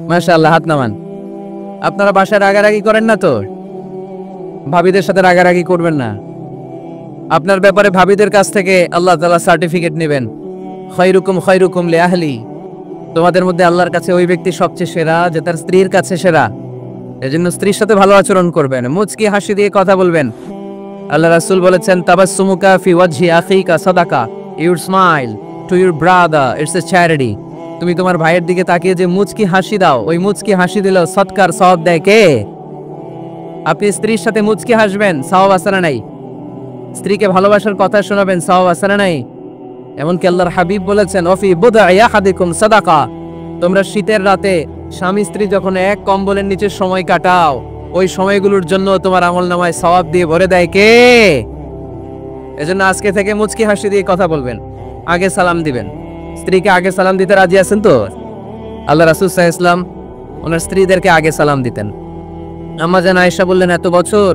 মাশাআল্লাহ, হাত নামান। আপনারা বাসায় রাগারাগি করেন না তো? ভাবিদের সাথে রাগারাগি করবেন না। আপনার ব্যাপারে ভাবিদের কাছ থেকে আল্লাহ তাআলা সার্টিফিকেট নেবেন। খায়রুকুম খায়রুকুম লিআহলি, তোমাদের মধ্যে আল্লাহর কাছে ওই ব্যক্তি সবচেয়ে সেরা যে তার স্ত্রীর কাছে সেরা। এজন্য স্ত্রীর সাথে ভালো আচরণ করবেন, মুচকি হাসি দিয়ে কথা বলবেন। আল্লাহ রাসূল বলেছেন, তাবাসসুমুকা ফি ওয়াজহি আখিকা সাদাকা, your smile to your brother it's a charity. তুমি তোমার ভাইয়ের দিকে তাকিয়ে যে মুচকি হাসি দাও, ওই মুচকি হাসি দিলেও সদকার সওয়াব দেয় কে? আপনি স্ত্রীর সাথে মুচকি হাসবেন, সওয়াব আছে না নাই? স্ত্রীকে ভালোবাসার কথা শোনাবেন, সওয়াব আছে না নাই? এমনকি আল্লাহর হাবিব বলেছেন, অফি বুদআই আহাদিকুম সাদাকা, তোমরা শীতের রাতে স্বামী স্ত্রী যখন এক কম্বলের নিচে সময় কাটাও, ওই সময়গুলোর জন্য তোমার আমলনামায় সওয়াব দিয়ে ভরে দেয় কে? এজন্য আজকে থেকে মুচকি হাসি দিয়ে কথা বলবেন, আগে সালাম দিবেন। স্ত্রীকে আগে সালাম দিতে রাজি আছেন তো? আল্লাহ রাসূল সাল্লাল্লাহু আলাইহি ওয়াসাল্লাম ওনার স্ত্রীদেরকে আগে সালাম দিতেন। আম্মা জান আয়েশা বললেন, এত বছর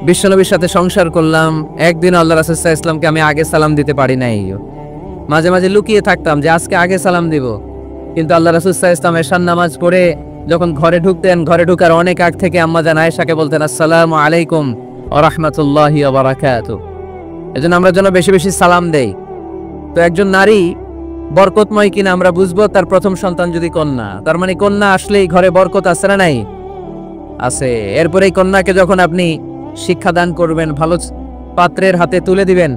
বিশ্বনবীর সাথে সংসার করলাম, একদিন আল্লাহ রাসূল সাল্লাল্লাহু আলাইহি ওয়াসাল্লামকে আমি আগে সালাম দিতে পারি নাই। মাঝে মাঝে লুকিয়ে থাকতাম যে আজকে আগে সালাম দিব, কিন্তু আল্লাহ রাসূল সাল্লাল্লাহু আলাইহি ওয়াসাল্লাম এশার নামাজ পড়ে যখন ঘরে ঢুকতেন, ঘরে ঢোকার অনেক আগ থেকে আম্মা জান আয়েশাকে বলতেন, আসসালামু আলাইকুম ওয়া রাহমাতুল্লাহি ওয়া বারাকাতুহু। এজন্য আমরা যেন বেশি বেশি সালাম দেই। তো একজন নারী বরকতময় কিনা আমরা বুঝবো তার প্রথম সন্তান যদি কন্যা, তার মানে কন্যা আসলেই ঘরে বরকত আছে না নাই? আছে। এরপরে এই কন্যাকে যখন আপনি শিক্ষাদান করবেন, ভালো পাত্রের হাতে তুলে দিবেন,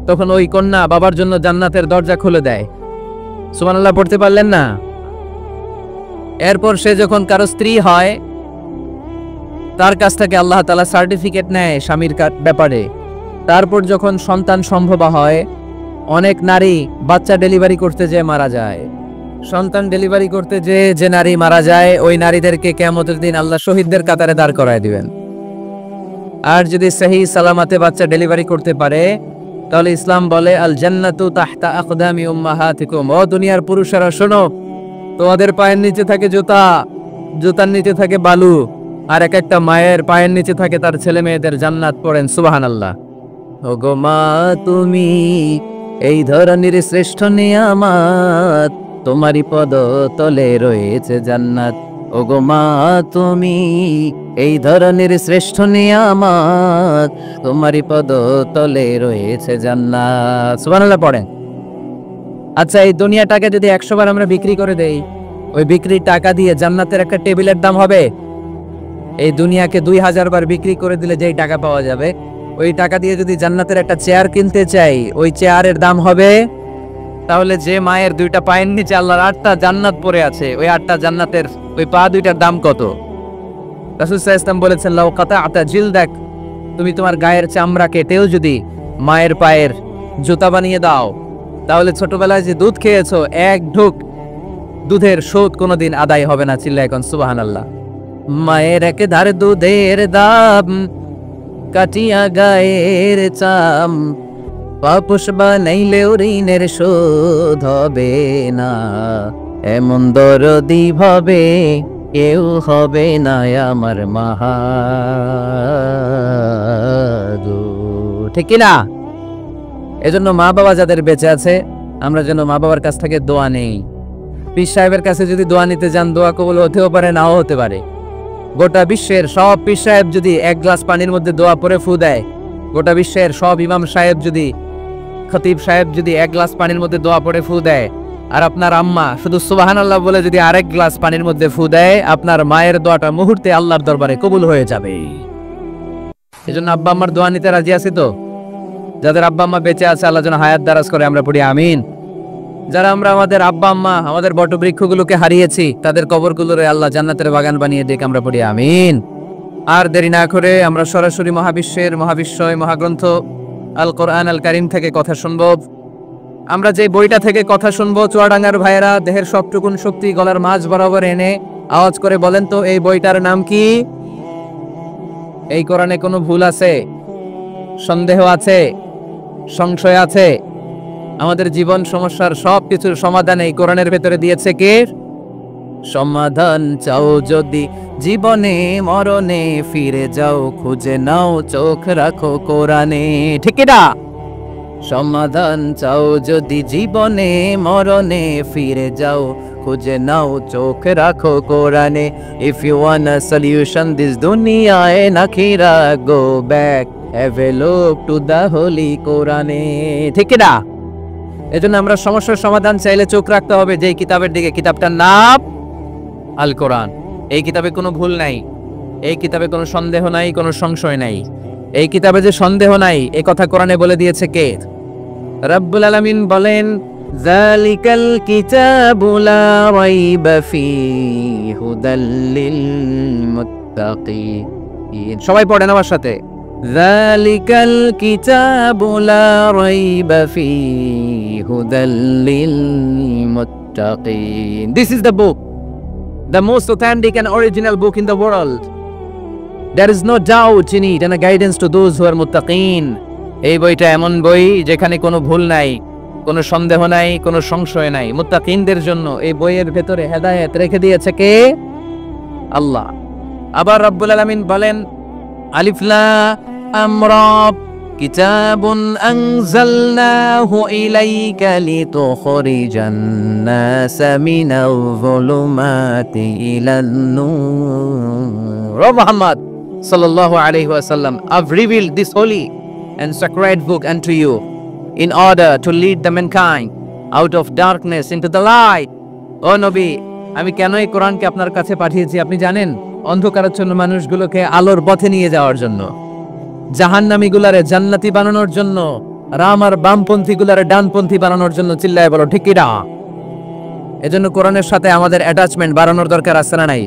তখন ওই কন্যা বাবার জন্য জান্নাতের দরজা খুলে দেয়। সুবহানাল্লাহ পড়তে পারলেন না? এরপর সে যখন কারো স্ত্রী হয়, তার কাছ থেকে আল্লাহ তাআলা সার্টিফিকেট নেয় স্বামীর ব্যাপারে। তারপর যখন সন্তান সম্ভব হয়, অনেক নারী বাচ্চা ডেলিভারি করতে যেয়ে মারা যায়। সন্তান ডেলিভারি করতে যে নারী মারা যায়, ওই নারীদেরকে কিয়ামতের দিন আল্লাহ শহীদদের কাতারে দাঁড় করায় দিবেন। আর যদি সহি সালামাতে বাচ্চা ডেলিভারি করতে পারে, তাহলে ইসলাম বলে আল জান্নাতু তাহতা আকদামি উম্মাহাতিকুম, ও দুনিয়ার পুরুষেরা শোনো, তোমাদের পায়ের নিচে থাকে জুতা, জুতার নিচে থাকে বালু, আর এক একটা মায়ের পায়ের নিচে থাকে তার ছেলে মেয়েদের জান্নাত। পড়েন সুবহানাল্লাহ। ওগো মা তুমি এই ধরনের শ্রেষ্ঠ নিয়ামত, তোমারই পদ তলে রয়েছে জান্নাত। ওগো মা তুমি এই ধরনের শ্রেষ্ঠ নিয়ামত, তোমারই পদ তলে রয়েছে জান্নাত। সুবহানাল্লাহ পড়েন। আচ্ছা, এই দুনিয়াটাকে যদি 100 বার আমরা বিক্রি করে দেই, ওই বিক্রির টাকা দিয়ে জান্নাতের একটা টেবিলের দাম হবে? এই দুনিয়াকে 2000 বার বিক্রি করে দিলে যেই টাকা পাওয়া যাবে, ওই টাকা দিয়ে যদি জান্নাতের একটা চেয়ার কিনতে চাই, ওই চেয়ারের দাম হবে? তাহলে যে মায়ের 2টা পায়ের নিচে আল্লাহর 8টা জান্নাত পড়ে আছে, ওই 8টা জান্নাতের ওই পা 2টার দাম কত? রাসূল সাল্লাল্লাহু আলাইহি ওয়াসাল্লাম বলেছেন, লাউ কাতাআতা জিলদাক, তুমি তোমার গায়ের চামড়া কেটেও যদি মায়ের পায়ের জুতা বানিয়ে দাও, তাহলে ছোটবেলায় যে দুধ খেয়েছো, এক ঢোক দুধের শোধ কোনোদিন আদায় হবে না। চিল্লায় এখন সুবহানাল্লাহ। মায়ের এক ধার দুধের দাম, কাটিয়া গায়ের চাম, পাপোশ বানাইলেও ঋণের শোধ হবে না, এমন দরদি ভাবে কেউ হবে না আমার মাহা। ঠিক না? এজন্য মা বাবা যাদের বেঁচে আছে, আমরা যেন মা বাবার কাছ থেকে দোয়া নেই। পীর সাহেবের কাছে যদি দোয়া নিতে যান, দোয়া কবুল হতেও পারে, নাও হতে পারে। গোটা বিশ্বের সব পীর সাহেব যদি 1 গ্লাস পানির মধ্যে দোয়া পরে ফু দেয়, গোটা বিশ্বের সব ইমাম সাহেব যদি, খতিব সাহেব যদি 1 গ্লাস পানির মধ্যে দোয়া পরে ফু দেয়, আর আপনার আম্মা শুধু সুবহানাল্লাহ বলে যদি আরেক গ্লাস পানির মধ্যে ফু দেয়, আপনার মায়ের দোয়াটা মুহূর্তে আল্লাহর দরবারে কবুল হয়ে যাবে। এজন্য আব্বা আম্মার দোয়া নিতে রাজি আছি তো? যাদের আব্বা আম্মা বেঁচে আছে, আল্লাহ যেন হায়াত দারাজ করে, আমরা পড়ি আমিন। যারা আমরা আমাদের আব্বা আম্মা, আমাদের বটবৃক্ষগুলোকে হারিয়েছি, তাদের কবরগুলোরে আল্লাহ জান্নাতের বাগান বানিয়ে দিক, আমরা পড়ি আমিন। আর দেরি না করে আমরা সরাসরি মহাবিশ্বের মহাবিশ্বয় মহাগ্রন্থ আল কোরআন আল কারীম থেকে কথা শুনব। আমরা যে বইটা থেকে কথা শুনবো, চুয়াডাঙ্গার ভাইয়েরা দেহের সবটুকুন শক্তি গলার মাঝ বরাবর এনে আওয়াজ করে বলেন তো, এই বইটার নাম কি? এই কোরআনে কোনো ভুল আছে? সন্দেহ আছে? সংশয় আছে? আমাদের জীবন সমস্যার সব কিছুর সমাধান এই কোরআনের ভেতরে দিয়েছে কে? সমাধান চাও যদি জীবনে মরণে, ফিরে যাও খুঁজে নাও, চোখ রাখো কোরআনে। ঠিক না? সমাধান চাও যদি জীবনে মরণে, ফিরে যাও খুঁজে নাও, চোখ রাখো কোরআনে। If you want a solution this দুনিয়ায় নাকিরা, go back, have a look to the holy কোরআনে। ঠিক না? এজন্য আমরা সমস্যার সমাধান চাইলে চোখ রাখতে হবে যেই কিতাবের দিকে, কিতাবটার নাম আল কোরআন। এই কিতাবে কোনো ভুল নাই, এই কিতাবে কোনো সন্দেহ নাই, কোনো সংশয় নাই। এই কিতাবে যে সন্দেহ নাই এই কথা কোরআনে বলে দিয়েছে কে? রব্বুল আলামিন বলেন, যালিকাল কিতাবু লা রাইবা ফীহি হুদাল লিল মুত্তাকিন। সবাই পড়েন আমার সাথে, যালিকাল কিতাবু লা রাইবা ফীহি হুদাল লিল মুত্তাকিন। This is the book, the most authentic and original book in the world. There is no doubt in it and a guidance to those who are muttaqin. এই বইটা এমন বই যেখানে কোনো ভুল নাই, কোনো সন্দেহ নাই, কোনো সংশয় নাই। মুত্তাকিনদের জন্য এই বইয়ের ভেতরে হেদায়েত রেখে দিয়েছে কে? আল্লাহ। আবার রব্বুল আলামিন বলেন, আলিফ লাম রা, কিতাবুন আনজালনাহু ইলাইকা লিতুখরিজান নাসা মিনাল যুলুমাতি ইলান নূর। ও Muhammad sallallahu alayhi wa sallam, I've revealed this holy and sacred book unto you in order to lead the mankind out of darkness into the light. ও নবী, আমি কেন এই কোরআনকে আপনার কাছে পাঠিয়েছি আপনি জানেন? অন্ধকারাচ্ছন্ন মানুষগুলোকে আলোর পথে নিয়ে যাওয়ার জন্য, জাহান্নামীগুলারে জান্নাতি বানানোর জন্য, রাম আর বামপন্থীগুলারে ডানপন্থী বানানোর জন্য। চিল্লায় বলো ঠিক কি না? এজন্য কোরআনের সাথে আমাদের অ্যাটাচমেন্ট বাড়ানোর দরকার আছে না নাই?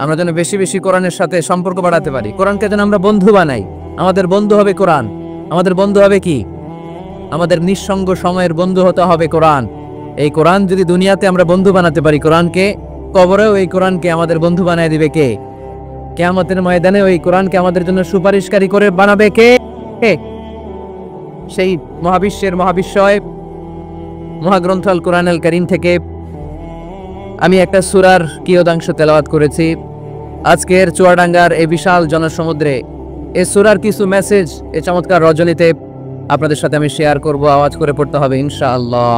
আমরা যেন বেশি বেশি কোরআনের সাথে সম্পর্ক বাড়াতে পারি। কোরআনকে যেন আমরা বন্ধু বানাই। আমাদের বন্ধু হবে কোরআন। আমাদের বন্ধু হবে কি? আমাদের নিঃসঙ্গ সময়ের বন্ধু হতে হবে কোরআন। এই কোরআন যদি দুনিয়াতে আমরা বন্ধু বানাতে পারি কোরআনকে, কবরেও এই কোরআনকে আমাদের বন্ধু বানায় দিবে কে? কিয়ামতের ময়দানে ওই কোরআনকে আমাদের জন্য সুপারিশকারী করে বানাবে কে? সেই মহাবিশ্বের মহাবিশ্বয় মহাগ্রন্থ আল কোরআন আল কারীম থেকে আমি একটা সূরার কিয়দাংশ তেলাওয়াত করেছি আজকের চুয়াডাঙ্গার এই বিশাল জনসমুদ্রে। এই সূরার কিছু মেসেজ এই চমৎকার রজনীতে আপনাদের সাথে আমি শেয়ার করব। আওয়াজ করে পড়তে হবে ইনশাআল্লাহ।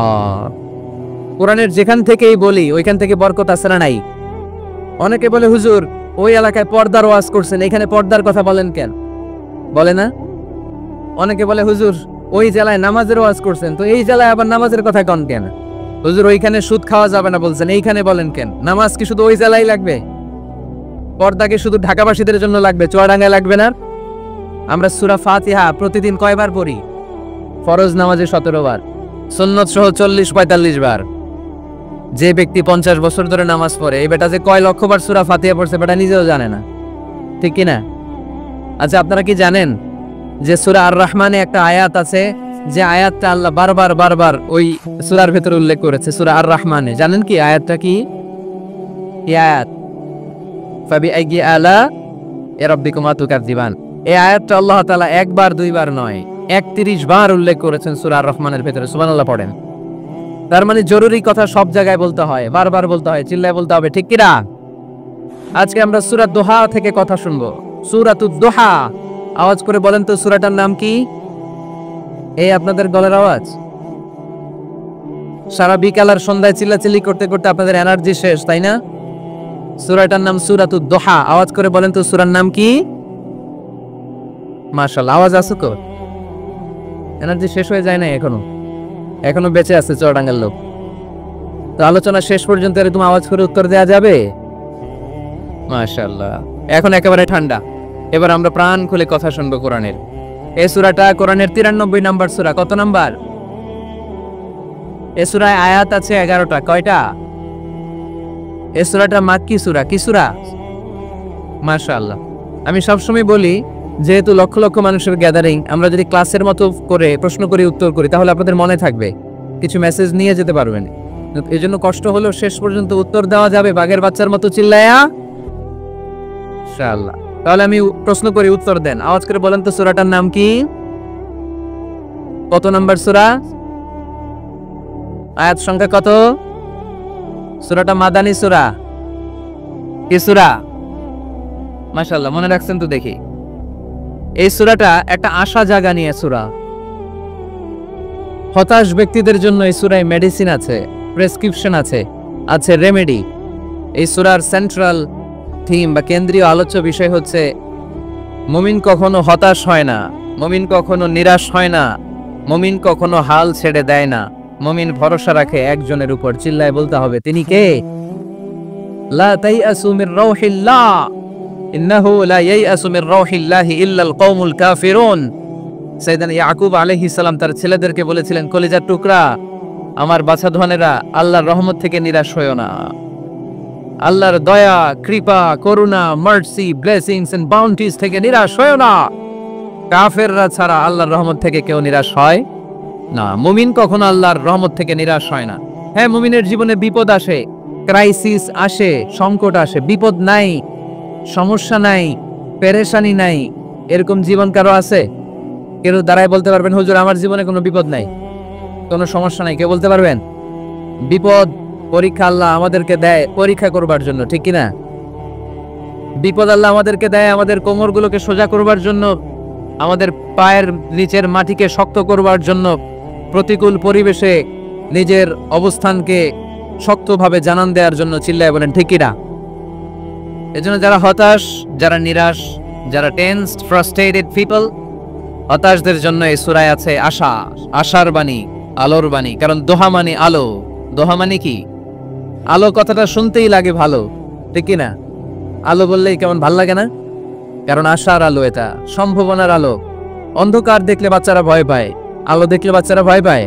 কোরআনের যেখান থেকেই বলি ওইখান থেকে বরকত আছে না নাই? অনেকে বলে, হুজুর ওই এলাকায় পর্দার ওয়াজ করছেন, এখানে পর্দার কথা বলেন কেন? বলে না? অনেকে বলে, হুজুর ওই জেলায় নামাজের ওয়াজ করছেন, তো এই জেলায় আবার নামাজের কথা কন কেন? হুজুর ওইখানে সুদ খাওয়া যাবে না বলছেন, এইখানে বলেন কেন? নামাজ কি শুধু ওই জেলায় লাগবে? পর্দা কি শুধু ঢাকাবাসীদের জন্য লাগবে, চুয়াডাঙ্গায় লাগবে না? আমরা সূরা ফাতিহা প্রতিদিন কয়বার পড়ি? ফরজ নামাজে 17 বার, সুন্নত সহ 40-45 বার। যে ব্যক্তি 50 বছর ধরে নামাজ পড়ে, এই বেটা যে কয় লক্ষ বার সূরা ফাতিহা পড়ছে বেটা নিজেও জানে না, ঠিক কি না? আচ্ছা, আপনারা কি জানেন যে সূরা আর রহমানে একটা আয়াত আছে, যে আয়াতটা আল্লাহ বারবার ওই সূরার ভেতরে উল্লেখ করেছে, সূরা আর রহমানে? জানেন কি আয়াতটা কি? এই আয়াত ফাবিআইয়ি আলা রাব্বিকুমা তুকাযযিবান। এই আয়াতটা আল্লাহ তাআলা একবার দুইবার নয় 31 বার উল্লেখ করেছেন সূরা আর রহমানের ভেতরে। সুবহানাল্লাহ পড়েন। তার মানে জরুরি কথা সব জায়গায় বলতে হয়, বারবার বলতে হয়, চিল্লায় বলতে হবে, ঠিক কি না? আজকে আমরা সূরা দোহা থেকে কথা শুনবো। সূরাতুদ দোহা, আওয়াজ করে বলেন তো সূরাটার নাম কি? এই আপনাদের গলার আওয়াজ। সারা বিকাল আর সন্ধ্যায় চিল্লাচিল্লি করতে করতে আপনাদের এনার্জি শেষ, তাই না? সূরাটার নাম সূরাতুদ দোহা। আওয়াজ করে বলেন তো সূরার নাম কি? মাশাআল্লাহ, আওয়াজ আছে তো? এনার্জি শেষ হয়ে যায় না এখনো বেঁচে আছে চুয়াডাঙ্গার লোক। তো আলোচনা শেষ পর্যন্ত এরকম আওয়াজ করে উত্তর দেওয়া যাবে? মাশাআল্লাহ, এখন একেবারে ঠান্ডা। এবার আমরা প্রাণ খুলে কথা শুনবো কোরআনের। এই সূরাটা কোরআনের 93 নম্বর সূরা। কত নাম্বার? এই সূরায় আয়াত আছে 11টা। কয়টা? এই সূরাটা মাক্কি সূরা। কি সূরা? মাশাআল্লাহ। আমি সবসময় বলি, যেহেতু লক্ষ লক্ষ মানুষের গ্যাদারিং, আমরা যদি ক্লাসের মতো করে প্রশ্ন করি, উত্তর করি, তাহলে আপনাদের মনে থাকবে, কিছু মেসেজ নিয়ে যেতে পারবেন। এই জন্য কষ্ট হলেও শেষ পর্যন্ত উত্তর দেওয়া যাবে বাঘের বাচ্চার মতো চিল্লায়া ইনশাআল্লাহ। তাহলে আমি প্রশ্ন করি, উত্তর দেন। আওয়াজ করে বলেন তো সূরাটার নাম কি? কত নাম্বার সূরা? আয়াত সংখ্যা কত? সূরাটা মাদানী সূরা। কি সূরা? মাশাআল্লাহ, মনে রাখছেন তো দেখি। এই সূরাটা একটা আশা জাগা নিয়ে সূরা। হতাশ ব্যক্তিদের জন্য এই সূরায় মেডিসিন আছে, প্রেসক্রিপশন আছে। আছে রেমেডি। এই সূরার সেন্ট্রাল থিম বা কেন্দ্রীয় আলোচ্য বিষয় হচ্ছে মুমিন কখনো হতাশ হয় না, মুমিন কখনো নিরাশ হয় না, মুমিন কখনো হাল ছেড়ে দেয় না। মুমিন ভরসা রাখে একজনের উপর। চিল্লায় বলতে হবে, তিনি কে? লা তাইয়াসু মির রাউহিল্লাহ ইন্নাহু লা ইয়াইয়াসু মির রাউহিল্লাহি ইল্লাল কওমুল কাফিরুন। সাইয়েদনা ইয়াকুব আলাইহিস সালাম তার ছেলেদেরকে বলেছিলেন, কলিজার টুকরা, আমার বাছাধনেরা, আল্লাহর রহমত থেকে নিরাশ হয়ো না। আল্লাহর দয়া, কৃপা, করুণা, মার্সি, ব্লেসিংস এন্ড বাউন্টিজ থেকে নিরাশ হয়ো না। কাফেররা ছাড়া আল্লাহর রহমত থেকে কেউ নিরাশ হয় না। মুমিন কখনো আল্লাহর রহমত থেকে নিরাশ হয় না। হ্যাঁ, মুমিনের জীবনে বিপদ আসে, ক্রাইসিস আসে, সংকট আসে। বিপদ নাই, সমস্যা নাই, পেরেশানি নাই, এরকম জীবন কারো আছে? কেউ দাঁড়ায় বলতে পারবেন, হুজুর আমার জীবনে কোনো বিপদ নাই, কোনো সমস্যা নাই? কেউ বলতে পারবেন? বিপদ, পরীক্ষা আল্লাহ আমাদেরকে দেয় পরীক্ষা করবার জন্য, ঠিক কিনা? বিপদ আল্লাহ আমাদেরকে দেয় আমাদের কোমরগুলোকে সোজা করবার জন্য, আমাদের পায়ের নিচের মাটিকে শক্ত করবার জন্য, প্রতিকূল পরিবেশে নিজের অবস্থানকে শক্তভাবে জানান দেওয়ার জন্য। চিল্লায় বলেন ঠিক কিনা? এজন্য যারা হতাশ, যারা নিরাশ, যারা টেন্সড, ফ্রাস্ট্রেটেড পিপল, হতাশদের জন্য এই সূরায় আছে আশা, আশার বাণী, আলোর বাণী। কারণ দোহা মানে আলো। দোহা মানে কি? আলো কথাটা শুনতেই লাগে ভালো, ঠিক কিনা? আলো বললেই কেমন ভাল লাগে না? কারণ আশার আলো, এটা সম্ভাবনার আলো। অন্ধকার দেখলে বাচ্চারা ভয় পায়, আলো দেখলে বাচ্চারা ভয় পায়।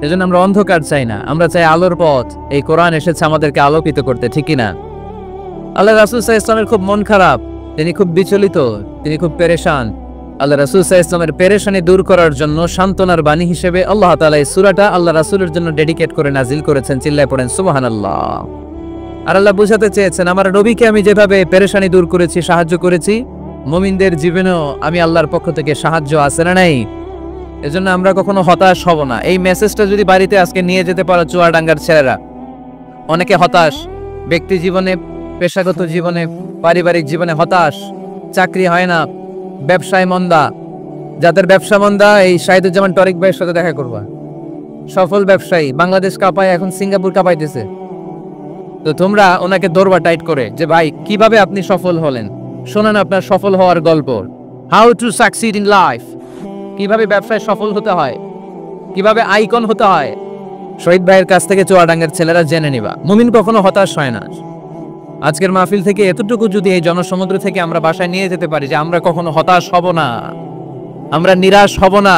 এজন্য আমরা অন্ধকার চাই না, আমরা চাই আলোর পথ। এই কোরআন এসেছে আমাদেরকে আলোকিত করতে, ঠিক কিনা? আল্লাহ রাসূল সাল্লাল্লাহু আলাইহি ওয়াসাল্লামের খুব মন খারাপ, তিনি খুব বিচলিত, তিনি খুব পেরেশান। আল্লাহ রাসূল সাল্লাল্লাহু আলাইহি ওয়াসাল্লামের পেরেশানি দূর করার জন্য সান্ত্বনার বাণী হিসেবে আল্লাহ তাআলা এই সূরাটা আল্লাহ রাসূলের জন্য ডেডিকেট করে নাজিল করেছেন। চিল্লায় পড়েন সুবহানাল্লাহ। আর আল্লাহ বুঝাতে চেয়েছেন, আমার নবীকে আমি যেভাবে পেরেশানি দূর করেছি, সাহায্য করেছি, মুমিনদের জীবনেও আমি আল্লাহর পক্ষ থেকে সাহায্য আছে না নাই? এজন্য আমরা কখনো হতাশ হব না। এই মেসেজটা যদি বাড়িতে আজকে নিয়ে যেতে পারো চুয়াডাঙ্গার ছেলেরা, অনেকে হতাশ, ব্যক্তি জীবনে, পেশাগত জীবনে, পারিবারিক জীবনে হতাশ, চাকরি হয় না, ব্যবসায় মন্দা। যাদের ব্যবসা মন্দা, এই শাহিদুজ্জামান টরিক ভাইয়ের সাথে দেখা করবা। সফল ব্যবসায়ী, বাংলাদেশ কাঁপায়, এখন সিঙ্গাপুর কাঁপাইতেছে। তো তোমরা ওনাকে ধরবা টাইট করে, যে ভাই কিভাবে আপনি সফল হলেন, শোনেন আপনার সফল হওয়ার গল্প। How to succeed in life, কিভাবে ব্যবসায় সফল হতে হয়, কিভাবে আইকন হতে হয়, শহীদ ভাইয়ের কাছ থেকে চুয়াডাঙ্গার ছেলেরা জেনে নিবা। মুমিন কখনো হতাশ হয় না। আজকের মাহফিল থেকে এতটুকু যদি এই জনসমুদ্র থেকে আমরা বাসায় নিয়ে যেতে পারি, যে আমরা কখনো হতাশ হব না, আমরা নিরাশ হব না,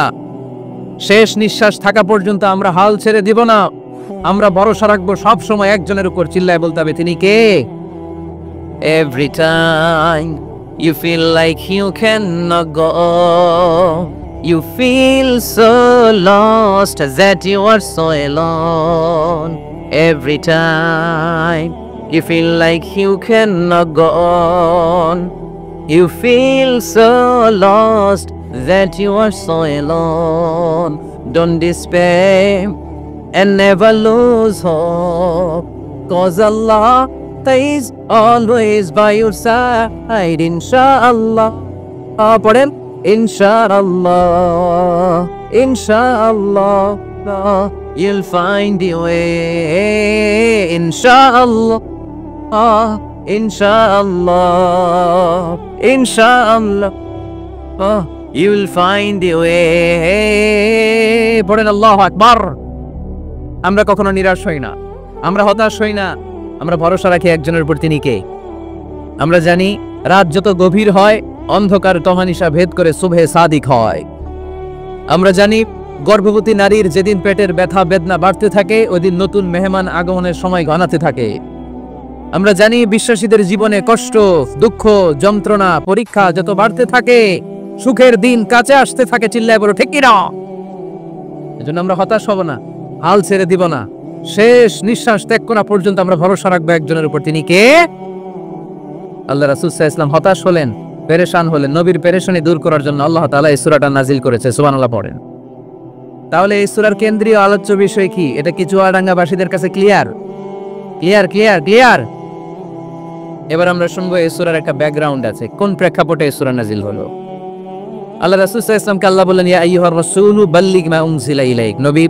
শেষ নিঃশ্বাস থাকা পর্যন্ত আমরা হাল ছেড়ে দিব না, আমরা ভরসা রাখবো সব সময় একজনের উপর। চিল্লায় বলতে হবে, তিনি কে? Every time you feel like you cannot go, you feel so lost that you are so alone. Every time you feel like you cannot go on, you feel so lost that you are so alone. Don't despair and never lose hope, 'cause Allah is always by your side, inshallah. Pardon? Inshallah, inshallah, you'll find your way, inshallah. Inshallah, inshallah, you'll find your way. পড়েন আল্লাহু আকবার। আমরা কখনো নিরাশ হই না, আমরা হতাশ হই না, আমরা ভরসা রাখি একজনের উপর। তিনি কে? আমরা জানি রাত যত গভীর হয়, অন্ধকার তমানিসা ভেদ করে সুবহে সাদিক হয়। আমরা জানি গর্ভবতী নারীর যেদিন পেটের ব্যথা বেদনা বাড়তে থাকে, ওই দিন নতুন মেহমান আগমনের সময় ঘনাতে থাকে। আমরা জানি বিশ্বাসীদের জীবনে কষ্ট, দুঃখ, যন্ত্রণা, পরীক্ষা যত বাড়তে থাকে, সুখের দিন কাছে আসতে থাকে। চিল্লায় বলো ঠিক কিনা? এজন্য আমরা হতাশ হব না, হাল ছেড়ে দিব না, শেষ নিঃশ্বাস ত্যাগ করা পর্যন্ত আমরা ভরসা রাখবো একজনের উপর। তিনি কে? আল্লাহ রাসূল সাল্লাল্লাহু আলাইহি ওয়াসাল্লাম হতাশ হলেন, পেরেশান হলেন, নবীর পেরেশানি দূর করার জন্য আল্লাহ তাআলা এই সূরাটা নাজিল করেছে। সুবহানাল্লাহ পড়েন। তাহলে এই সূরার কেন্দ্রীয় আলোচ্য বিষয় কি? এটা কি চুয়াডাঙ্গাবাসীদের কাছে ক্লিয়ার? Clear, clear, clear. এবার আমরা শুনবো এই সূরার একটা ব্যাকগ্রাউন্ড আছে, কোন প্রেক্ষাপটে এই সূরা নাজিল হলো। আল্লাহ রাসূল সাল্লাল্লাহু আলাইহি ওয়াসাল্লামকে আল্লাহ বললেন, ইয়া আইয়ুহার রাসূলু বাল্লিগ মা উনজিলা ইলাইক। নবী,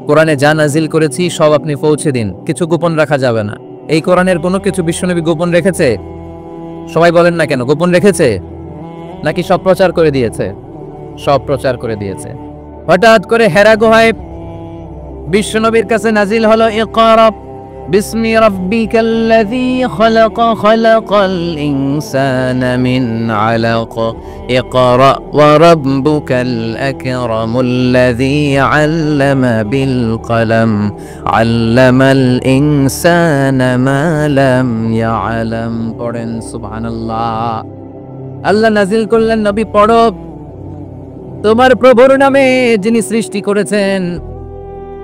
কোরআনে যা নাজিল করেছি সব আপনি পৌঁছে দিন, কিছু গোপন রাখা যাবে না। এই কোরআনের কোনো কিছু বিশ্বনবী গোপন রেখেছে? সবাই বলেন না কেন, গোপন রেখেছে নাকি সব প্রচার করে দিয়েছে? সব প্রচার করে দিয়েছে। হঠাৎ করে হেরা গুহায় বিশ্বনবীর কাছে নাজিল হলো ইকরা বিসমি রাব্বিকাল্লাযী খালাক খালাকাল ইনসানা মিন আলাক ইকরা ওয়া রাব্বুকাল আকরামুল্লাযী আল্লামা বিল কলম আল্লামাল ইনসানা মা লাম ইয়ালাম। পড়েন সুবহানাল্লাহ। আল্লাহ নাজিল করলেন, নবী পড়ো, তোমার প্রভুর নামে যিনি সৃষ্টি করেছেন,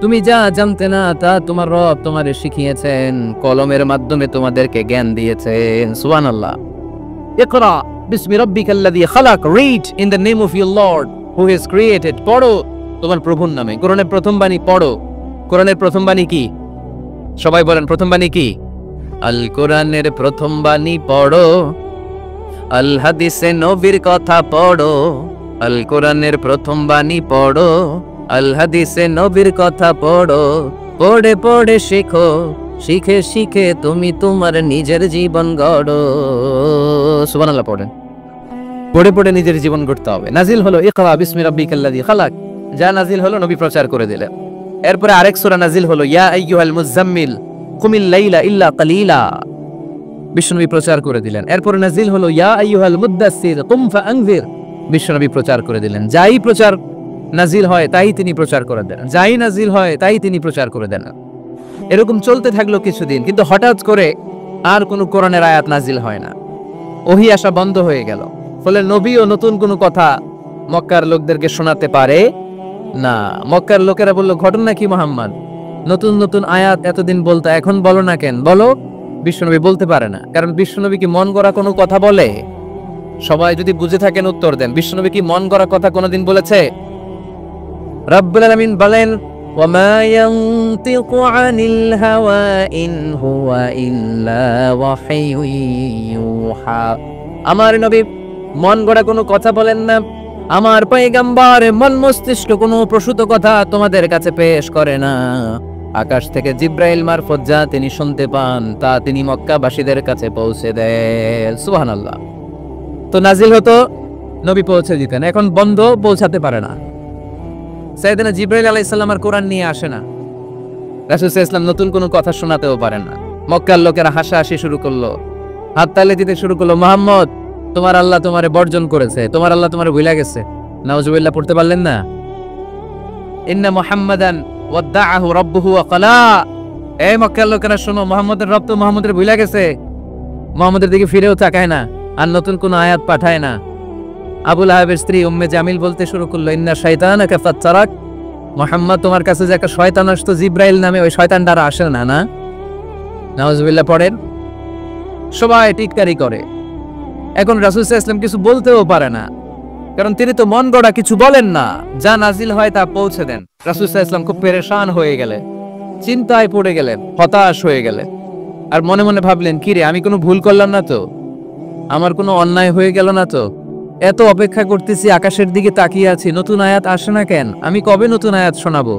তুমি যা জানতে না তা তোমার রব তোমারে শিখিয়েছেন, কলমের মাধ্যমে তোমাদেরকে জ্ঞান দিয়েছেন। সুবহানাল্লাহ। ইকরা বিসমি রাব্বিকাল্লাযী খালাক, read in the name of your Lord who has created. পড়ো তোমার প্রভুর নামে। কোরআনের প্রথম বাণী পড়ো। কোরআনের প্রথম বাণী কি? সবাই বলেন, প্রথম বাণী কি? আল কোরআনের প্রথম বাণী পড়ো, আল হাদিসে নবীর কথা পড়ো। আল কোরআনের প্রথম বাণী পড়ো, আল হাদিসে নবীর কথা পড়ো। পড়ে পড়ে শেখো, শিখে শিখে তুমি তোমার নিজের জীবন গড়ো। সুবহানাল্লাহ। পড়েন, পড়ে পড়ে নিজের জীবন গড়তে হবে। নাজিল হলো ইকরা বিসমি রাব্বিকাল্লাযী খালাক, যা নাজিল হলো নবী প্রচার করে দিলেন। এরপরে আরেক সূরা নাজিল হলো ইয়া আইয়ুহাল মুযাম্মিল কুমিল লাইলা ইল্লা কালিলা, বিশ্বনবী প্রচার করে দিলেন। এরপরে নাজিল হলো ইয়া আইয়ুহাল মুদ্দাসসির কুম ফাআনযির, বিশ্বনবী প্রচার করে দিলেন। যাই প্রচার নাজিল হয় তাই তিনি প্রচার করে দেন, যাই নাজিল হয় তাই তিনি প্রচার করে দেন। এরকম চলতে থাকলো কিছুদিন, কিন্তু হঠাৎ করে আর কোনো কোরআনের আয়াত নাজিল হয় না, ওহী আসা বন্ধ হয়ে গেল। ফলে নবীও নতুন কোনো কথা মক্কার লোকদেরকে শোনাতে পারে না। মক্কার লোকেরা বলল, ঘটনা কি মুহাম্মদ? নতুন নতুন আয়াত এতদিন বলতো, এখন বলো না কেন? বলো। বিশ্বনবী বলতে পারে না, কারণ বিশ্বনবী কি মন গড়া কোনো কথা বলে? সবাই যদি বুঝে থাকেন উত্তর দেন। বিশ্বনবী কি মন গড়া কথা কোনোদিন বলেছে? রব্বুল আলামিন বলেন, ওয়া মা ইয়ানতিকু আনিল হাওয়া ইন হুয়া ইল্লা ওয়াহয়ুন ইউহা। আমার নবী মন গড়া কোনো কথা বলেন না। আমার পয়গম্বর মন মস্তিষ্ক কোনো প্রসূত কথা তোমাদের কাছে পেশ করে না। আকাশ থেকে জিব্রাইল মারফত যা তিনি শুনতে পান তা তিনি মক্কাবাসীদের কাছে পৌঁছে দেন। সুবহানাল্লাহ। তো নাজিল হতো, নবী পৌঁছে দিতেন। এখন বন্ধ, পৌঁছাতে পারে না। সাইয়েদনা জিব্রাইল আলাইহিস সালাম আর কোরআন নিয়ে আসে না। রাসূল সাল্লাল্লাহু আলাইহি ওয়াসাল্লাম নতুন কোনো কথা শোনাতেও পারেন না। মক্কার লোকেরা হাসাহাসি শুরু করলো, হাততালি দিতে শুরু করলো। মুহাম্মদ, তোমার আল্লাহ তোমারে বর্জন করেছে, তোমার আল্লাহ তোমারে ভুলে গেছে। নাউজুবিল্লাহ পড়তে পারলেন না? ইন্না মুহাম্মাদান ওয়াদাআহু রাব্বুহু ওয়া ক্বালা। এই মক্কার লোকেরা শোনো, মুহাম্মদের রব তো মুহাম্মদের ভুলে গেছে, মুহাম্মদের দিকে ফিরেও তাকায় না, আর নতুন কোন আয়াত পাঠায় না। আবু লাহাবের স্ত্রী উম্মে জামিল বলতে শুরু করলো, ইন্না শাইতানাকা ফাত্তারাক। মুহাম্মদ, তোমার কাছে যে একটা শয়তান আসতো জিব্রাইল নামে, ওই শয়তানটা আর আসে না। না, নাউজুবিল্লাহ পড়েন। সবাই টিটকারি করে। এখন রাসূল সাল্লাল্লাহু আলাইহি ওয়াসাল্লাম কিছু বলতেও পারে না, কারণ তিনি তো মন গড়া কিছু বলেন না, যা নাজিল হয় তা পৌঁছে দেন। রাসূল সাল্লাল্লাহু আলাইহি ওয়াসাল্লাম খুব পেরেশান হয়ে গেলেন, চিন্তায় পড়ে গেলেন, হতাশ হয়ে গেলেন। আর মনে মনে ভাবলেন, কি রে, আমি কোনো ভুল করলাম না তো? আমার কোনো অন্যায় হয়ে গেল না তো? এত অপেক্ষা করতেছি, আকাশের দিকে তাকিয়ে আছি, নতুন আয়াত আসে না কেন? আমি কবে নতুন আয়াত শোনাবো?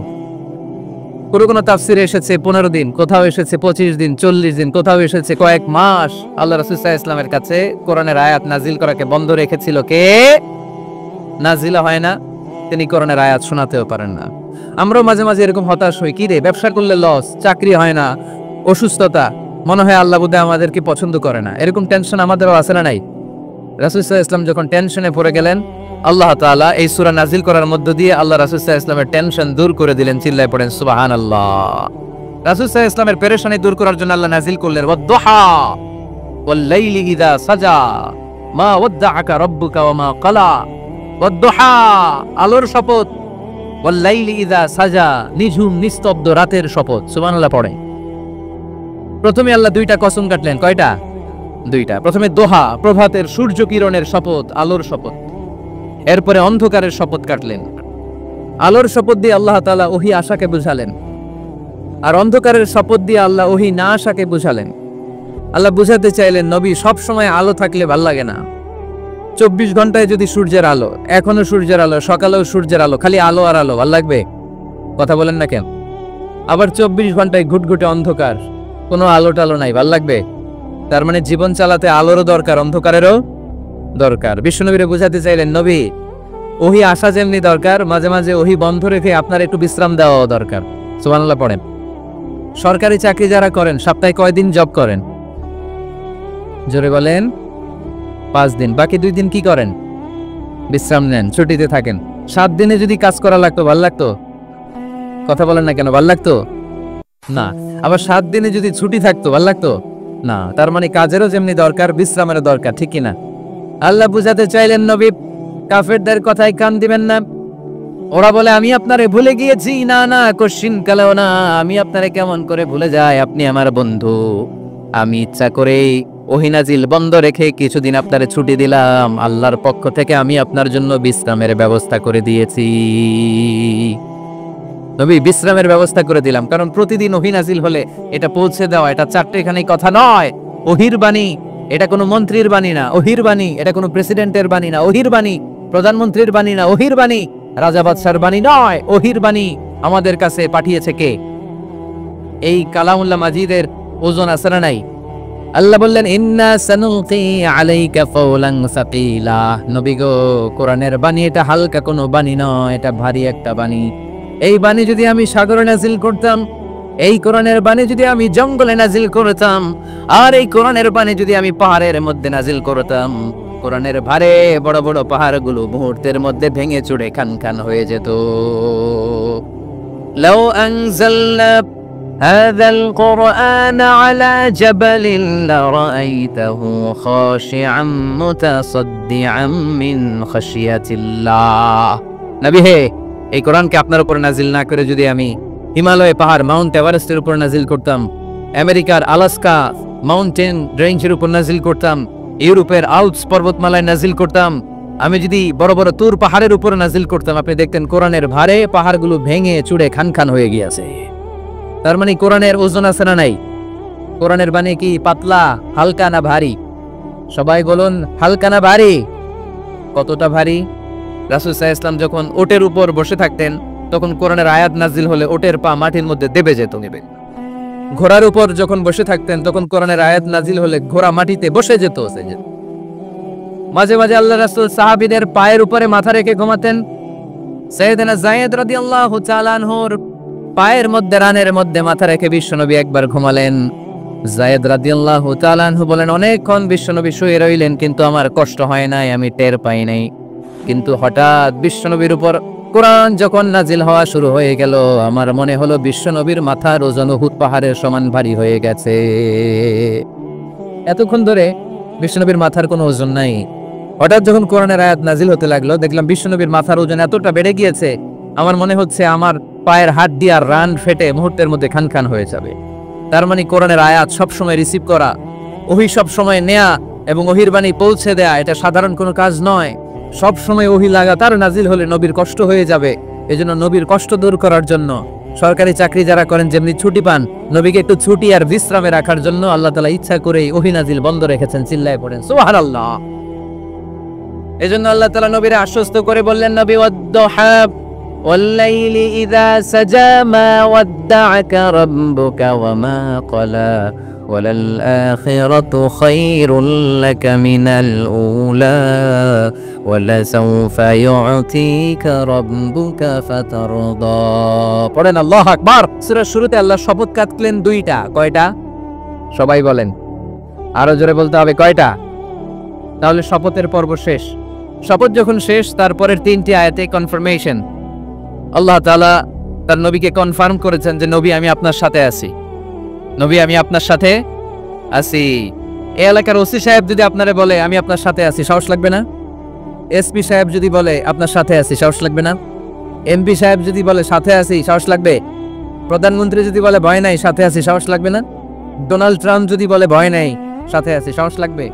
কোনো তাফসিরে এসেছে 15 দিন, কোথাও এসেছে 25 দিন, 40 দিন, কোথাও এসেছে কয়েক মাস। আল্লাহ রাসূল সাল্লাল্লাহু আলাইহি ওয়াসাল্লামের কাছে কোরআনের আয়াত নাজিল করাকে বন্ধ রেখেছিল কে? নাজিল হয় না, তিনি কোরআনের আয়াত শোনাতেও পারেন না। আমরাও মাঝে মাঝে এরকম হতাশ হই, কি রে, ব্যবসা করলে লস, চাকরি হয় না, অসুস্থতা, মনে হয় আল্লাহ বোধহয় আমাদেরকে পছন্দ করে না। এরকম টেনশন আমাদেরও আছে না নাই? রাসূল সাল্লাল্লাহু আলাইহি ওয়াসাল্লাম যখন টেনশনে পড়ে গেলেন, আল্লাহ তাআলা এই সূরা নাজিল করার মধ্য দিয়ে আল্লাহ রাসূল সাল্লাল্লাহু আলাইহি ওয়াসাল্লামের টেনশন দূর করে দিলেন। চিল্লায় পড়েন সুবহানাল্লাহ। রাসূল সাল্লাল্লাহু আলাইহি ওয়াসাল্লামের পেরেশানি দূর করার জন্য আল্লাহ নাজিল করলেন, ওয়াদ-দুহা ওয়াল লাইলি ইযা সাজা মা ওয়াদ্দাআকা রাব্বুকা ওয়া মা ক্বালা। ওয়াদ-দুহা, আলোর শপথ, ওয়াল লাইলি ইযা সাজা, নিঝুম নিস্তব্ধ রাতের শপথ। সুবহানাল্লাহ পড়ে। প্রথমে আল্লাহ দুইটা কসম কাটলেন। কয়টা? দুইটা। প্রথমে দোহা, প্রভাতের সূর্য কিরণের শপথ, আলোর শপথ। এরপরে অন্ধকারের শপথ কাটলেন। আলোর শপথ দিয়ে আল্লাহ তাআলা ওহী আশাকে বুঝালেন, আর অন্ধকারের শপথ দিয়ে আল্লাহ ওহী না আশাকে বুঝালেন। আল্লাহ বুঝাতে চাইলেন, নবী, সব সময় আলো থাকলে ভাল লাগে না। 24 ঘন্টায় যদি সূর্যের আলো, এখনো সূর্যের আলো, সকালেও সূর্যের আলো, খালি আলো আর আলো, ভাল লাগবে? কথা বলেন না কেন? আবার 24 ঘন্টায় ঘুটঘুটে অন্ধকার, কোনো আলো টালো নাই, ভাল লাগবে? তার মানে জীবন চালাতে আলোরও দরকার, অন্ধকারেরও দরকার। বিশ্বনবীরে বুঝাতে চাইলেন, নবী ওহি আসা যেমনি দরকার, মাঝে মাঝে ওহি বন্ধ রেখে আপনার একটু বিশ্রাম দেওয়া দরকার। সুবহানাল্লাহ পড়েন। সরকারি চাকরি যারা করেন সপ্তাহে কয়দিন জব করেন? জোরে বলেন। 5 দিন। বাকি 2 দিন কি করেন? বিশ্রাম নেন, ছুটিতে থাকেন। 7 দিনে যদি কাজ করা লাগতো, ভাল লাগতো? কথা বলেন না কেন, ভাল লাগতো না? আবার 7 দিনে যদি ছুটি থাকতো, ভাল লাগতো না? তার মানে কাজেরও যেমনি দরকার, বিশ্রামেরও দরকার, ঠিক কিনা? আল্লাহ বুঝাতে চাইলেন, নবী কাফেরদের কথায় কান দিবেন না। ওরা বলে আমি আপনারে ভুলে গিয়েছি। না না, কোশ্চিন কালেও না, আমি আপনারে কেমন করে ভুলে যাই? আপনি আমার বন্ধু। আমি ইচ্ছা করেই ওহী নাজিল বন্ধ রেখে কিছুদিন আপনারে ছুটি দিলাম। আল্লাহর পক্ষ থেকে আমি আপনার জন্য বিশ্রামের ব্যবস্থা করে দিয়েছি। নবী বিশ্রামের ব্যবস্থা করে দিলাম, কারণ প্রতিদিন ওহী নাজিল হলে এটা পৌঁছে দেওয়া, এটা চারটেখানি কথা নয়। ওহির বাণী, এটা কোনো মন্ত্রীর বাণী না। ওহির বাণী, এটা কোনো প্রেসিডেন্টের বাণী না। ওহির বাণী প্রধানমন্ত্রীর বাণী না। ওহির বাণী রাজা বাদশার বাণী নয়। ওহির বাণী আমাদের কাছে পাঠিয়েছে কে? এই কালামুল্লাহ মাজিদের ওজন আছে না নাই? আল্লাহ বললেন, ইন্না সানুলকি আলাইকা কাওলান সাকিলা। নবী গো, কোরআনের বাণী এটা হালকা কোনো বাণী নয়, এটা ভারী একটা বাণী। এই বাণী যদি আমি সাগরে নাজিল করতাম, এই কোরআনের বাণী যদি আমি জঙ্গলে নাজিল করতাম, আর এই কোরআনের বাণী যদি আমি পাহাড়ের মধ্যে নাজিল করতাম, কোরআনের ভারে বড় বড় পাহাড়গুলো মুহূর্তের মধ্যে ভেঙে চুরে খান খান হয়ে যেত। লাউ আনজালনা হাযাল কুরআন আলা জাবালিন লারাআইতাহু খাশিআম মুতাসাদ্দিআম মিন খাশিয়াতিল্লাহ। নবী হে, এই কোরআনকে আপনার উপর নাজিল না করে যদি আমি হিমালয় পাহাড় মাউন্ট এভারেস্টের উপর নাজিল করতাম, আমেরিকার আলাস্কা মাউন্টেন রেঞ্জের উপর নাজিল করতাম, ইউরোপের আল্পস পর্বতমালায় নাজিল করতাম, আমি যদি বড় বড় তুর পাহাড়ের উপর নাজিল করতাম, আপনি দেখতেন কোরআনের ভারে পাহাড়গুলো ভেঙে চুরে খান খান হয়ে গিয়েছে। তার মানে কোরআনের ওজন আছে না নাই? কোরআনের বাণী কি পাতলা, হালকা না ভারী? সবাই বলুন, হালকা না ভারী? কতটা ভারী? রাসূল সাল্লাল্লাহু আলাইহি ওয়াসাল্লাম যখন ওটের উপর বসে থাকতেন, তখন কোরআনের আয়াত নাজিল হলে ওটের পা মাটির মধ্যে দেবে যেত। ঘোড়ার উপর যখন বসে থাকতেন, তখন কোরআনের আয়াত নাজিল হলে ঘোড়া মাটিতে বসে যেত। মাঝে মাঝে আল্লাহ রাসূল সাহাবীদের পায়ের উপরে মাথা রেখে ঘুমাতেন। সাইয়েদনা যায়েদ রাদিয়াল্লাহু তাআলা আনহুর পায়ের মধ্যে, রানের মধ্যে মাথা রেখে বিশ্বনবী একবার ঘুমালেন। যায়েদ রাদিয়াল্লাহু তাআলা আনহু বলেন, অনেকক্ষণ বিশ্বনবী শুয়ে রইলেন, কিন্তু আমার কষ্ট হয় নাই, আমি টের পাই নাই। কিন্তু হঠাৎ বিশ্বনবীর উপর কোরআন যখন নাজিল হওয়া শুরু হয়ে গেল, আমার মনে হলো বিশ্বনবীর মাথার ওজন উহুদ পাহাড়ের সমান ভারী হয়ে গেছে। এতক্ষণ ধরে বিশ্বনবীর মাথার কোনো ওজন নাই। হঠাৎ যখন কোরআনের আয়াত নাজিল হতে লাগলো, দেখলাম বিশ্বনবীর মাথার ওজন এতটা বেড়ে গিয়েছে, আমার মনে হচ্ছে আমার পায়ের হাড্ডি আর রান ফেটে মুহূর্তের মধ্যে খান খান হয়ে যাবে। তার মানে কোরআনের আয়াত সবসময় রিসিভ করা, ওহী সবসময় নেয়া এবং ওহির বাণী পৌঁছে দেয়া, এটা সাধারণ কোনো কাজ নয়। সব সময় ওহী লাগাতার নাজিল হলে নবীর কষ্ট হয়ে যাবে। এজন্য নবীর কষ্ট দূর করার জন্য সরকারি চাকরি যারা করেন যেমনি ছুটি পান, নবীকে একটু ছুটি আর বিশ্রামে রাখার জন্য আল্লাহ তাআলা ইচ্ছা করেই ওহী নাজিল বন্ধ রেখেছেন। চিল্লায়ে পড়েন সুবহানাল্লাহ। এজন্য আল্লাহ তাআলা নবীরে আশ্বস্ত করে বললেন, নবী ওয়াদ-দুহা ওয়াল-লাইলি ইযা সাজা মা ওয়াদ্দা'আকা রাব্বুকা ওয়া মা ক্বালা ওয়ালাল-আখিরাতু খায়রুল লাকা মিনাল উলা ওয়ালাসাউফা ইউ'তিকা রাব্বুকা ফাতারদা। পড়েন আল্লাহু আকবার। সূরার শুরুতে আল্লাহ শপথ কাটলেন দুইটা। কয়টা? সবাই বলেন, আরো জোরে বলতে হবে, কয়টা? তাহলে শপথের পর্ব শেষ। শপথ যখন শেষ, তারপরের 3টি আয়াতে কনফার্মেশন। আল্লাহ তাআলা তার নবীকে কনফার্ম করেছেন যে নবী আমি আপনার সাথে আছি, নবী আমি আপনার সাথে আছি। এই এলাকার ওসি সাহেব যদি আপনারে বলে আমি আপনার সাথে আছি, সাহস লাগবে না? এসপি সাহেব যদি বলে আপনার সাথে আছি, সাহস লাগবে না? এমপি সাহেব যদি বলে সাথে আছি, সাহস লাগবে? প্রধানমন্ত্রী যদি বলে ভয় নাই, সাথে আছি, সাহস লাগবে না? ডোনাল্ড ট্রাম্প যদি বলে ভয় নাই, সাথে আছি, সাহস লাগবে?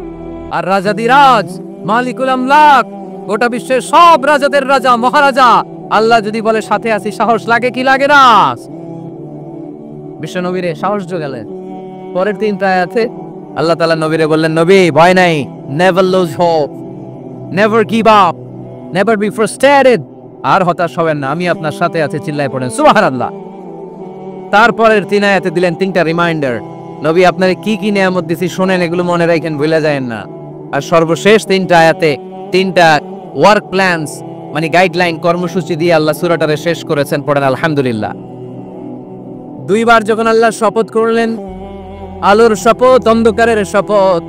আর রাজাদিরাজ মালিকুল আমলাক, গোটা বিশ্বের সব রাজাদের রাজা মহারাজা আল্লাহ যদি বলে সাথে আছি, সাহস লাগে কি লাগে না? বিশ্ব নবীরে সাহস জোগালেন। পরের 3টা আয়াতে আল্লাহ তাআলা নবীরে বললেন, নবী ভয় নাই, never lose hope, never give up, never be frustrated, আর হতাশ হবেন না, আমি আপনার সাথে আছি। চিল্লায়ে পড়েন সুবহানাল্লাহ। তারপরের 3 আয়াতে দিলেন 3টা রিমাইন্ডার, নবী আপনারে কি কি নিয়ামত দিছি শোনেন, এগুলো মনে রাখেন, ভুলে যায়েন না। আর সর্বশেষ 3টা আয়াতে 3টা ওয়ার্ক প্ল্যানস মানে গাইডলাইন, কর্মসূচি দিয়ে আল্লাহ সূরাটারে শেষ করেছেন। পড়েন আলহামদুলিল্লাহ। 2 বার যখন আল্লাহ শপথ করলেন, আলোর শপথ, অন্ধকারের শপথ,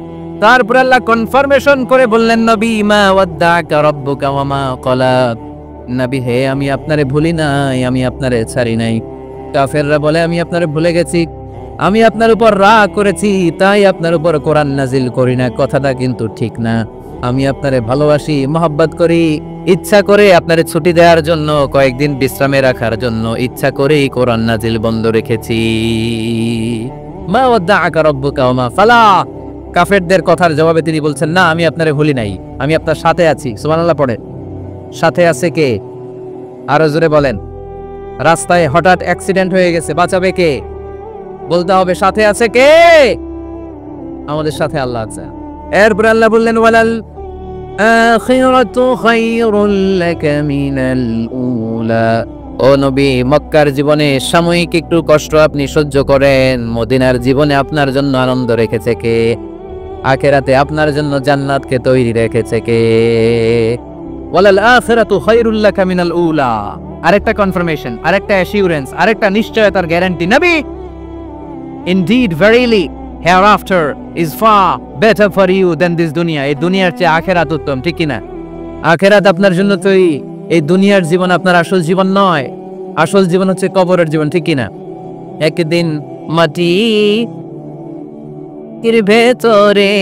তারপর আল্লাহ কনফার্মেশন করে বললেন, নবী মা ওয়াদ্দাকা রাব্বুকা ওয়া মা ক্বালা, নবী হে আমি আপনারে ভুলি নাই, আমি আপনারে ছাড়ি নাই। কাফেররা বলে আমি আপনারে ভুলে গেছি, আমি আপনার উপর রাগ করেছি, তাই আপনার উপর কোরআন নাজিল করি না। কথাটা কিন্তু ঠিক না। আমি আপনারে ভালোবাসি, মহব্বত করি, ইচ্ছা করে আপনারে ছুটি দেওয়ার জন্য, কয়েকদিন বিশ্রামে রাখার জন্য ইচ্ছা করেই কোরআন নাজিল বন্ধ রেখেছি। মা ওয়াদ্দাআকা রাব্বুকা ওয়া মা ক্বালা। কাফেরদের কথার জবাবে তিনি বলছেন, না আমি আপনারে ভুলি নাই, আমি আপনার সাথে আছি। সুবহানাল্লাহ পড়ে। সাথে আছে কে? আরো জোরে বলেন। রাস্তায় হঠাৎ অ্যাক্সিডেন্ট হয়ে গেছে, বাঁচাবে কে? বলতে হবে সাথে আছে কে? আমাদের সাথে আল্লাহ আছে। এরপর আল্লাহ বললেন, ওয়ালাল আখিরাতু খায়রুল লাকা মিনাল উলা। ও নবী, মক্কার জীবনে সাময়িক একটু কষ্ট আপনি সহ্য করেন, মদিনার জীবনে আপনার জন্য আনন্দ রেখেছে কে? আখিরাতে আপনার জন্য জান্নাতকে তৈরি রেখেছে কে? ওয়ালাল আখিরাতু খায়রুল লাকা মিনাল উলা। আরেকটা কনফার্মেশন, আরেকটা অ্যাসিউরেন্স, আরেকটা নিশ্চয়তার গ্যারান্টি। নবী, indeed verily hereafter is far better for you than this dunya. এই দুনিয়ার চেয়ে আখিরাত উত্তম, ঠিক কি না? আখিরাত আপনার জন্য তৈরি, এই দুনিয়ার জীবন আপনার আসল জীবন নয়। আসল জীবন হচ্ছে কবরের জীবন, ঠিক কি না? একদিন মাটির ভেতরে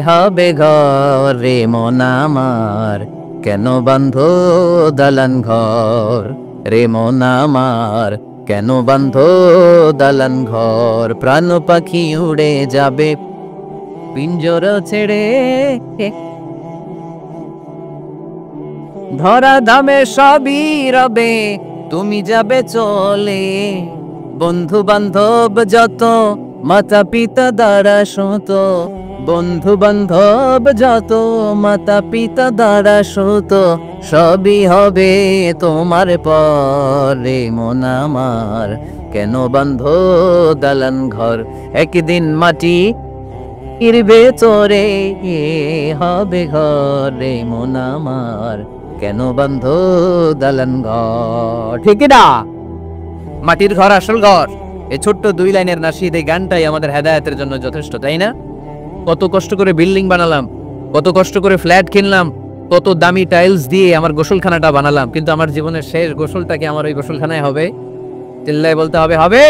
হবে ঘর রে মন আমার, কেন বাঁধো দালান ঘর রে মন আমার, কেন বাঁধো দালান ঘর। প্রাণ পাখি উড়ে যাবে পিঞ্জর ছেড়ে, ধরা ধামে সবই রবে তুমি যাবে চলে। বন্ধু বান্ধব যত মাতা পিতা দ্বারা সত, বন্ধু বান্ধব যত মাতা পিতা দ্বারা সত, সবই হবে তোমার পরে মন আমার, কেন বাঁধো দালান ঘর। একদিন মাটির ভেতরে হবে ঘর রে মন আমার, কেন বাঁধো দালান ঘর। ঠিক না? মাটির ঘর আসল ঘর। এই ছোট্ট 2 লাইনের নাশিদ, এই গানটাই আমাদের হেদায়েতের জন্য যথেষ্ট, তাই না? কত কষ্ট করে বিল্ডিং বানালাম, কত কষ্ট করে ফ্ল্যাট কিনলাম, কত দামি টাইলস দিয়ে আমার গোসলখানাটা বানালাম, কিন্তু আমার জীবনের শেষ গোসলটা কি আমার ওই গোসলখানায় হবে? চিল্লায় বলতে হবে, হবে।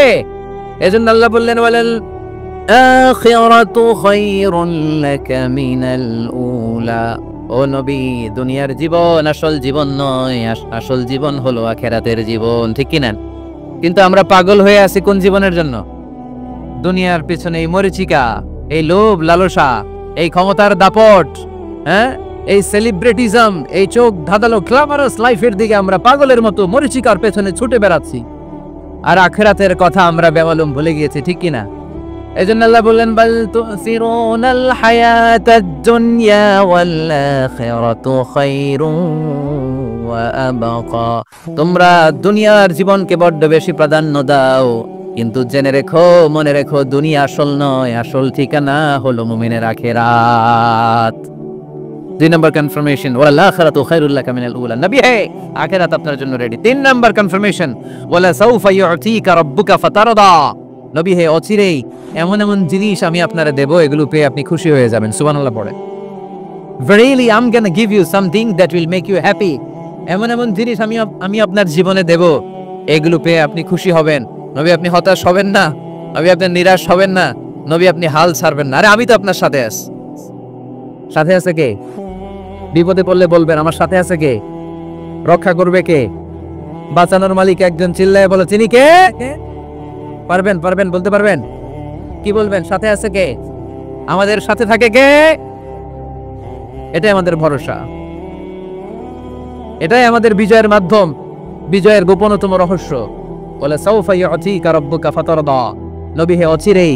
এজন্য আল্লাহ বললেন, ওয়ালাল আখিরাতু খায়রুল লাকা মিনাল উলা। ও নবী, দুনিয়ার জীবন আসল জীবন নয়, আসল জীবন হলো আখিরাতের জীবন, ঠিক কি না? কিন্তু আমরা পাগল হয়ে আছি কোন জীবনের জন্য? দুনিয়ার পিছনে এই মরিচিকা, এই লোভ লালসা, এই ক্ষমতার দাপট, হ্যাঁ, এই সেলিব্রিটিজম, এই চোখ ধাঁধালো গ্ল্যামারাস লাইফের দিকে আমরা পাগলের মতো মরিচিকার পেছনে ছুটে বেড়াচ্ছি, আর আখিরাতের কথা আমরা বেমালুম ভুলে গিয়েছি, ঠিক কি না? এজন্য আল্লাহ বললেন, বাল তুসিরুনাল হায়াতাদ দুনিয়া ওয়াল আখিরাতু খায়রুন ওয়া আবকা। তোমরা দুনিয়ার জীবনকে বড্ড বেশি প্রাধান্য দাও, কিন্তু জেনে রেখো, মনে রেখো, দুনিয়া আসল নয়, আসল ঠিকানা হলো মুমিনের আখিরাত। 2 নম্বর কনফার্মেশন, ওয়াল আখিরাতু খায়রুল লাকা মিনাল উলা। নবী হে, আখিরাত আপনার জন্য রেডি। 3 নম্বর কনফার্মেশন, ওয়ালা সাউফা ইউতিকা রাব্বুকা ফাতারদা। নবী হে, অচিরেই এমন এমন জিনিস আমি আপনারে দেব, এগুলো পেয়ে আপনি খুশি হয়ে যাবেন। সুবহানাল্লাহ পড়ে। Verily I'm gonna give you something that will make you happy. এমন এমন জিনিস আমি আপনার জীবনে দেব, এগুলো পেয়ে আপনি খুশি হবেন। নবী আপনি হতাশ হবেন না, নবী আপনি নিরাশ হবেন না, নবী আপনি হাল ছাড়বেন না। আরে আমি তো আপনার সাথে আছি। সাথে আছে কে? বিপদে পড়লে বলবেন আমার সাথে আছে কে? রক্ষা করবে কে? বাঁচানোর মালিক একজন। চিল্লায় বলো, চিনি কে? পারবেন বলতে পারবেন? কি বলবেন? সাথে আছে কে? আমাদের সাথে থাকে কে? এটাই আমাদের ভরসা, এটাই আমাদের বিজয়ের মাধ্যম, বিজয়ের গোপনতম রহস্য। ওয়ালা সাউফা ইউতিকা রাব্বুকা ফাতারদা। নবী হে, অচিরেই